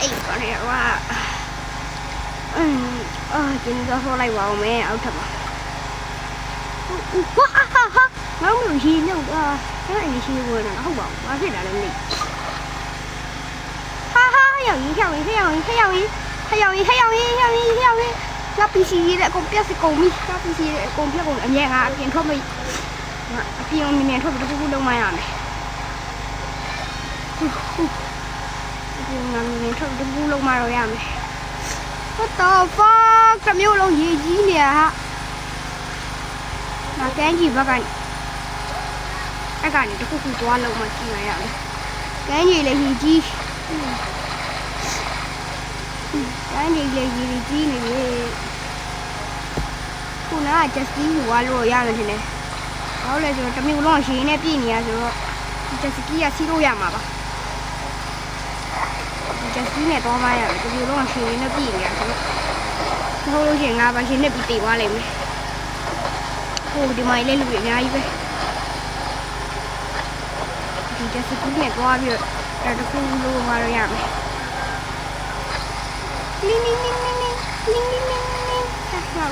ấy con này quá chính do số này vào mẹ áo thật nó không gì đâu cái này gì vừa nó không bỏng quá thế là làm gì theo nó PC lại con biết sẽ cùng mi nó PC lại con biết cùng anh nhẹ à tiền thôi mi khi ông mình thôi tôi cũng đâu mai làm này mình thôi tôi cũng lâu mai rồi làm này what the fuck làm yêu lâu gì nè hả mà cái gì vậy cái này tôi cũng không toan lâu mà chi này làm cái gì là gì cái này là gì này cô nói là just đi qua rồi ra rồi thế này đó là rồi tụi mình lo gì nè pin nè rồi just đi à xí đồ yam mà ba just đi nè to mai à tụi mình lo gì nè pin nè rồi thôi lo gì ngà ba gì nè bị tì qua lên cô đi mai lên lụi ngay vậy thì just đi nè qua rồi rồi tụi mình lo qua rồi yam linh sao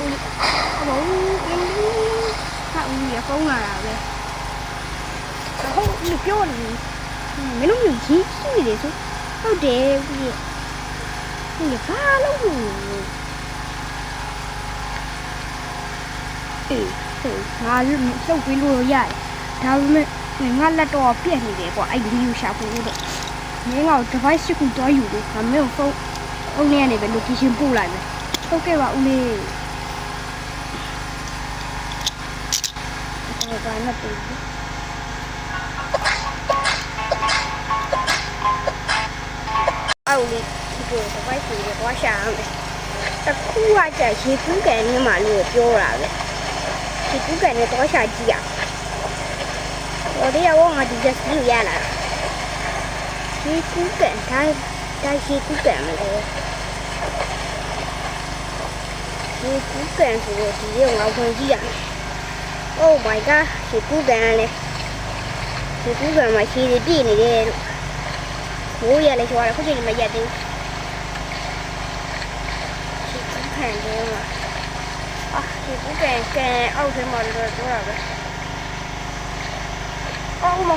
bố sao gì không à vậy không được vô mấy lúc gì gì để xuống đâu để gì gì phá lúc mà xong cái lùi dài thao mẹ ngăn là to biển này để quả anh đi sao cũng được mấy ngầu cho phải sức cũng toอยู่mà mấy ông ông này này phải được cái chim pu lại này ok bảo ông này cái nó từ ông đi vừa có phải gì để quá xa này ta khu ai chạy chỉ cứ cái này mà lừa vô là vậy chỉ cứ cái này quá xa gì à rồi bây giờ ông mà đi just đi ra là chỉ cứ cái thay chỉ cứ cái mà thôi chỉ cứ cái rồi chỉ dùng áo quần gì à oh my god chỉ cứ cái này chỉ cứ cái mà chỉ để đi này đi ủa giờ này cho là có gì mà giờ đi chỉ cứ cái thôi mà chỉ cứ cái áo thêm mà rồi đó là vậy không mà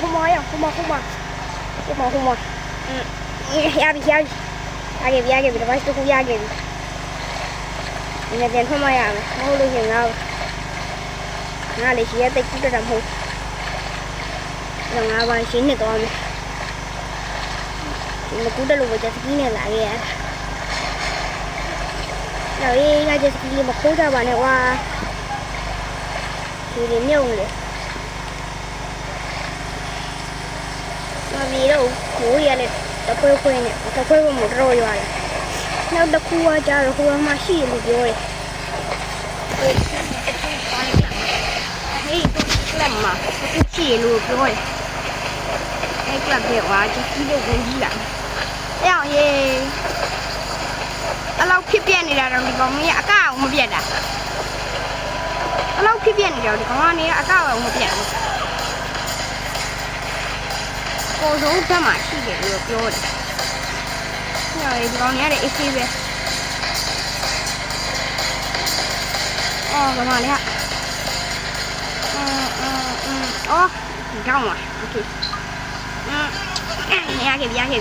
야비 давай штуку 야비 nhà tiền không ai à mau đi hiện nào nga để xía tay cũng làm hụt rằng nga bài xin này toàn mà cũng đã lùi cho cái này lại kìa rồi đi ra cho cái mà khối ra bạn này qua thì đến nhau rồi mà vì đâu ngủ giờ này tao quên nè tao quên một rồi rồi nó đã cua cha rồi cua mà xì được rồi hey tôi làm mà tôi xì được rồi cái làm việc quá chứ không được cái gì cả eo ye alo khi biển này là rồi thì có nghe cao một biển à alo khi biển này rồi thì có nghe cao ở một biển cô rú cho mà xì được rồi rồi con nhớ để xì về cái này ạ trong à ok nha kìa cái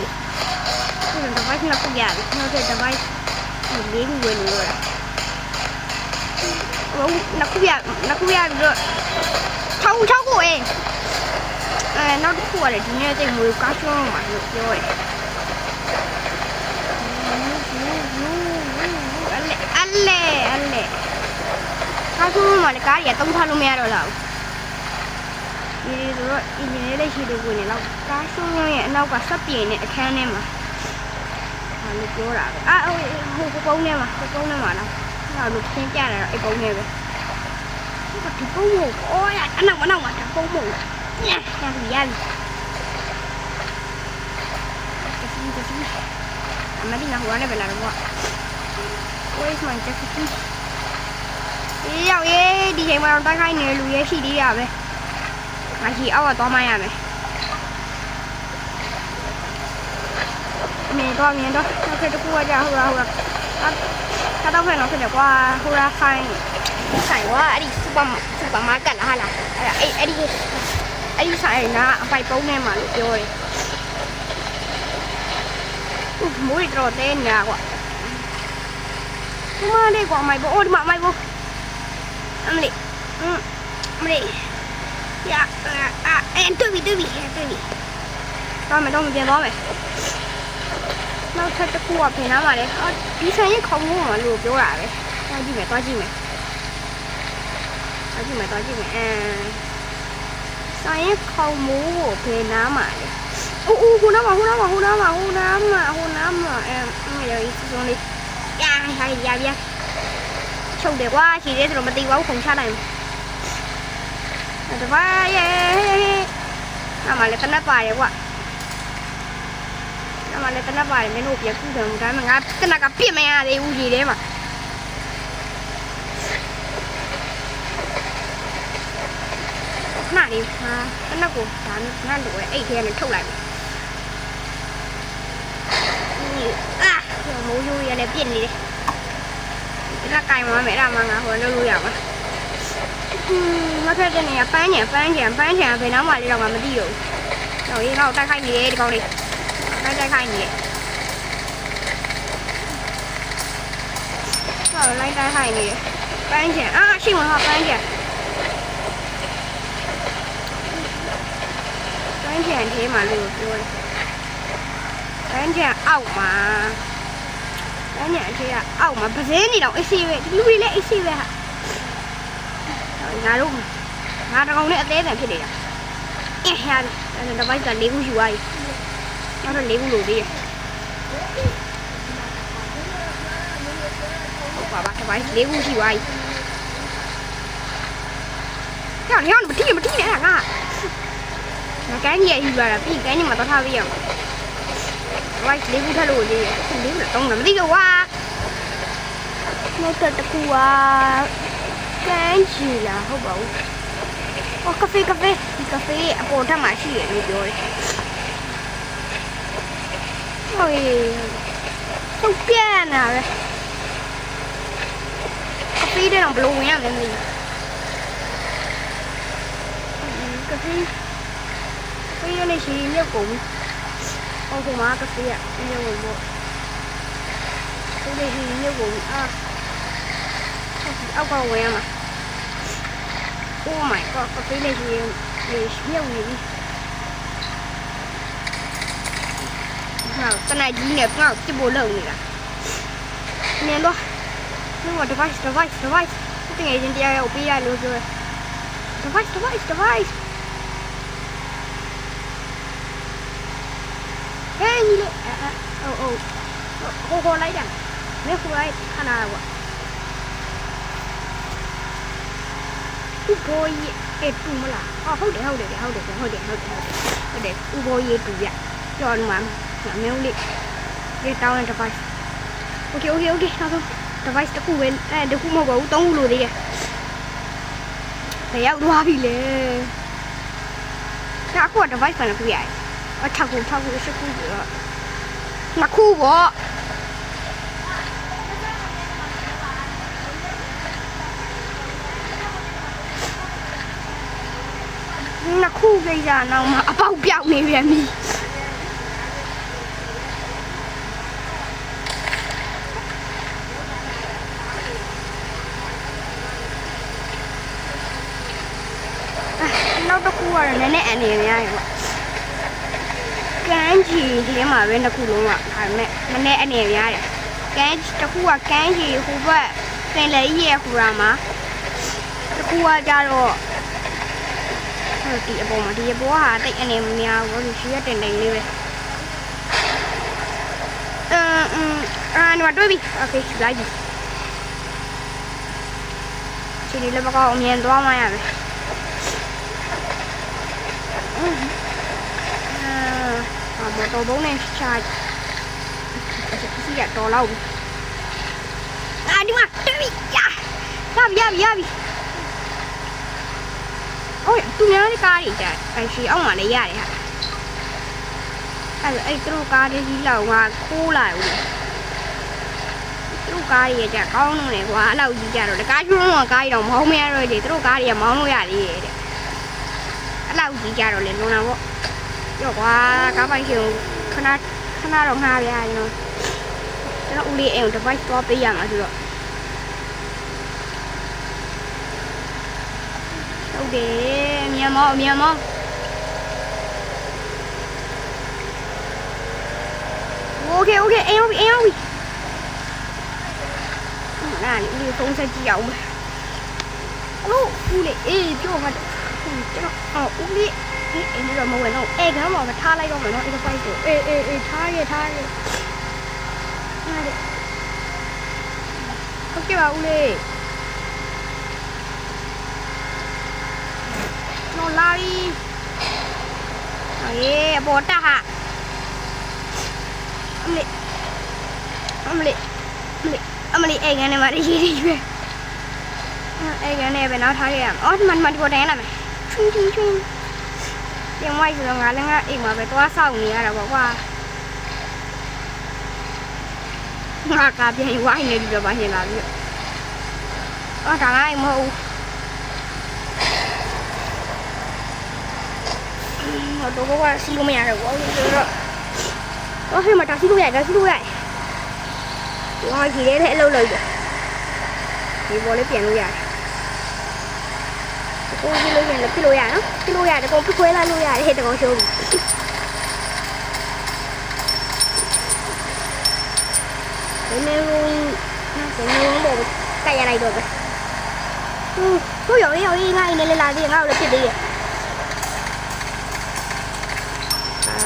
đừng có phải nó không già nó sẽ cho phải miếng quên rồi nó không già được thâu của em nó cua để chúng ta mùi cá chua mà được rồi ăn lẹ cá chua mà cá gì tông thao luôn mẹ rồi đâu đi rồi đi đây chỉ được này lâu cá chua này lâu cả sắp tiền này khen em mà được vô rồi cái con này mà đâu nào được xem cha này cái con này vậy cái con mù ôi anh nào mà cái con mù nha thì ăn mà đi nào này về là đúng không ôi mà chắc đi đâu ye đi xem vào tay hai người lùi ye xì đi à vậy mà chỉ ao ở to mai à mày မြင်တော့နောက်ထပ်တစ်ခုကကြာဟိုကစားတော့ဖက်တော့ဖြစ်တယ်ကွာဟိုကဆိုင်ကွာအဲ့ဒီစူပါမားကတ်လားဟာလားအဲ့ဒီဆိုင်ကအပိုက်ပုံးထဲမှာလို့ပြောတယ်မိုးရီတော့တဲညာကွာဒီမှာလေးကွာမိုက်ဘောအိုဒီမှာမိုက်ဘောအမလေး呀对比တော့မပြန်သွားမယ်နောက်ထပ်တစ်ခုကပြင်ထားပါလေဒီဆိုင်ရဲ့ခေါင်းမိုးမှာလို့ပြောတာပဲသွားကြည့်မယ်ဆိုင်ရဲ့ခေါင်းမိုးကိုပြင်နားမှာလေဟိုနားမှာရောစုံလေးရချုပ်တယ်ကွာရှိသေးတယ်ဆိုတော့မသိပါဘူးခုံချလိုက်တပါးရဲ့အမလည်းတနက်ပါတယ်ကွာမင်းတို့ပြခုတယ်ဒါမှငါတနက်ကပြစ်မရသေးဘူးကြီးထဲမှာနားလေးဟာတနက်ကိုဒါနဲ့ငါတို့ရဲ့အိတ်ထဲကနေထုတ်လိုက်မိုးရိုးရလည်းပြစ်နေတယ်လက်ကင်မှာမယ်အဲ့ဒါမှငါဟိုလုပ်လို့ရပါနောက်ထပ်တဲ့နေရာပန်းချံဘယ်နောက်မှလေးတော့မသိတော့ဘူးတော့ရေးတော့တိုက်ခိုက်နေတယ်ဒီကောင်လေးတိုက်ခိုက်နေတယ်တော့လိုက်တိုက်ခိုက်နေတယ်ပန်းချံရှိမှာပန်းချံထဲမှာလို့ပြောတယ်ပန်းချံအောက်မှာပန်းချံအထဲကအောက်မှာပစင်းနေတော့အစီပဲဒီလူတွေလည်းအစီပဲဟာငါတကောင်နဲ့အသေးအံဖြစ်နေတာရတယ်တပိုင်းက၄ခုယူသွားပြီနောက်တော့၄ခုလိုသေးတယ်ဟုတ်ပါတပိုင်း၄ခုရှိသွားပြီညမထီးနဲ့ငါကန်းကြီးယူလာတာပြီးကန်းကြီးမှာတော့ထားပေးရအောင်တပိုင်း၄ခုထပ်လို့သေးတယ်၄ခုတော့မသိတော့ဝါနောက်တစ်ခုကကန်းကြီးလားဟုတ်ပါဘူးကဖေးအပေါ်ထပ်မှာရှိတယ်လို့ပြောတယ်ဟုတ်ဆုံးပြန်လာပဲကဖေးတဲ့တော့ဘလို့ဝင်ရလဲမသိဘူးကဖေးရနေရှိမြုပ်ကုန်ဟိုမှာကဖေးရမြုပ်ကုန်ပေါ့ဒီနေ့ရှိမြုပ်ကုန်အောက်ကဝင်ရမှာOh my god, có cái này thì nhiều nhỉ. Nào, cái này gì nghiệp nào, cái bộ lợn này cả. Nè đó. Nhưng mà device. Cái này trên kia OPI luôn rồi. Device. Ê, nhìn lại. Cô lấy đằng. Nếu cô lấy, khả nào ạ. Boy itu malah. Hold it. Boy itu ya. John mam. Nak meli. Dia tahu yang device. Okay. Langsung. Device tu kuwen. Dia ku mau bau tong dulu dia. Saya udah habis le. Nak aku ada device mana kuya. Tahu seku. Nak ku bo. Nó khu gây ra nào mà bao bẹo này về mi nó khu là nè này nha cái gì thế mà bên nó khu luôn ạ mẹ nè này nha cái khu là cái gì khu vậy cái lấy gì khu ra mà khu ra rồi thì bố hà tại anh em nhau có gì xíu trên đây đi về nhưng mà đôi bị ok lại gì chỉ đi lên bao con nhìn to mai à một tô bố này chai cái gì to lâu đi mà đôi bị ya ôi, tôi nhớ cái ca gì trời, cái gì ông mà lấy ra đấy hả? အဲ့သူတို့ကားတစ်စီးလောက်ငါခိုးလာဦးသူတို့ကားကြီးကြကောင်းနေတယ်ကွာအဲ့လောက်ကြီးကြတော့တကားကျွန်းကကားကြီးတော့မောင်းမရတော့လေသူတို့ကားကြီးကမောင်းလို့ရသေးတယ်တဲ့အဲ့လောက်ကြီးကြတော့လေလွန်တာပေါ့ရော့ကွာကားပိုင်ရှင်ခဏတော့ငှားပြရရင်တော့ကျွန်တော်ဦးလေးအိမ်ကို device သွားပေးရမှာဆိုတော့ဟုတ်တယ်မြန်မောโอเคအိမ်ရောက်ပြီနားလေးဖုန်းဆက်ကြည့်အောင်လို့ဦးလေးအေးပြောမှာကျွန်တော်ဦးလေးအေးနေတော့မဝင်တော့အေးကမ်းမှာထားလိုက်တော့မယ်နော်အဲ့ဒီပိုက်ကိုအေးထားရဟုတ်ကဲ့ပါဦးလေးနော်လာပြီအေးအပေါ်တက်ဟာအမလေးအိမ်ကနေမှရည်ရွယ်အိမ်ကနေပဲနောက်ထားခဲ့ရမှာအော်ဒီမှာဒီပေါ်တိုင်းလာမယ်ချင်းပြန်ဝိုက်ဆိုတော့ငါလည်းငါအိမ်မှာပဲသွားဆောင်နေရတာပေါ့ကွာငါကပြန်ဝိုက်နေပြီတော့ပါရှင်လာပြီအော်ဒါငါအိမ်မဟုတ်ဘူးတော့ဘာစီလို့မရတော့ဘူးဆိုတော့အော်ဟဲ့မတာစီလို့ရတယ်ဒီမှာကြီးတဲ့အလုပ်လုပ်တယ်ဒီဘောလေးပြန်လို့ရတယ်ကိုကြီးလို့ရင်လည်းပြလို့ရနော်ပြလို့ရတယ်ကိုပြခွဲလိုက်လို့ရတယ်ဟဲ့တကောင်ရှုံးပြီဒီနေ့တော့ကြိုက်ရလိုက်တော့ပဲဟုတ်ရောငါအိမ်နဲ့လာသေးငါ့ကိုလည်းဖြစ်သေးရဲ့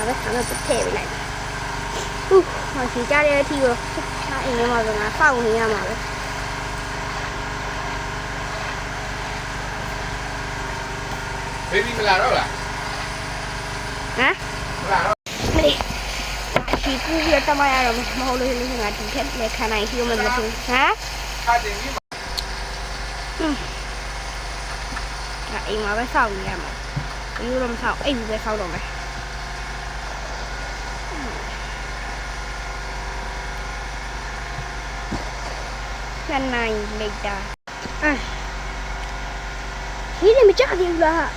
ပဲဆမ်းတော့ထည့်ပေးလိုက်ဟောစီကြတဲ့အထိကိုအိမ်ထဲမှာပဲငါစောင့်နေရမှာပဲဘေဘီမလာတော့လားဟမ်မလာတော့မေးဒီကူရတမရတော့မဟုတ်လို့ငါဒီထက်လည်းခံနိုင်ရှိမှမသိဘူးဟမ်ခါတင်ပြီးအိမ်မှာပဲစောင့်နေရမှာဒီလိုမစောင့်အိမ်ပဲစောင့်တော့မယ်ခဏလိုက်တာဒီနေ့မကြသေးဘူးလား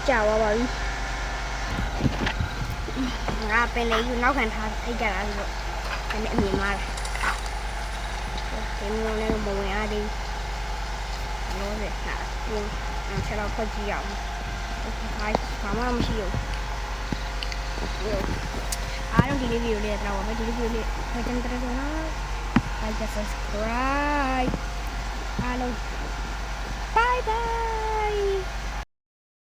ကြာပါပြီငါပင်လေးယူနောက်ခံထားအိတ်ကြတာဆိုတော့အဲ့အမြင်မှာဒီမျိုးနဲ့မဝင်အားသေးလို့လေဟာဒီဆက်တော့ဖတ်ကြည့်အောင်ဘာမှမရှိဘူးအားလုံးဒီလေးဗီဒီယိုလေးတော့ပဲဒီလေးဗီဒီယိုလေးဖတ်ကြတယ်ဆိုတော့like subscribe အားလုံး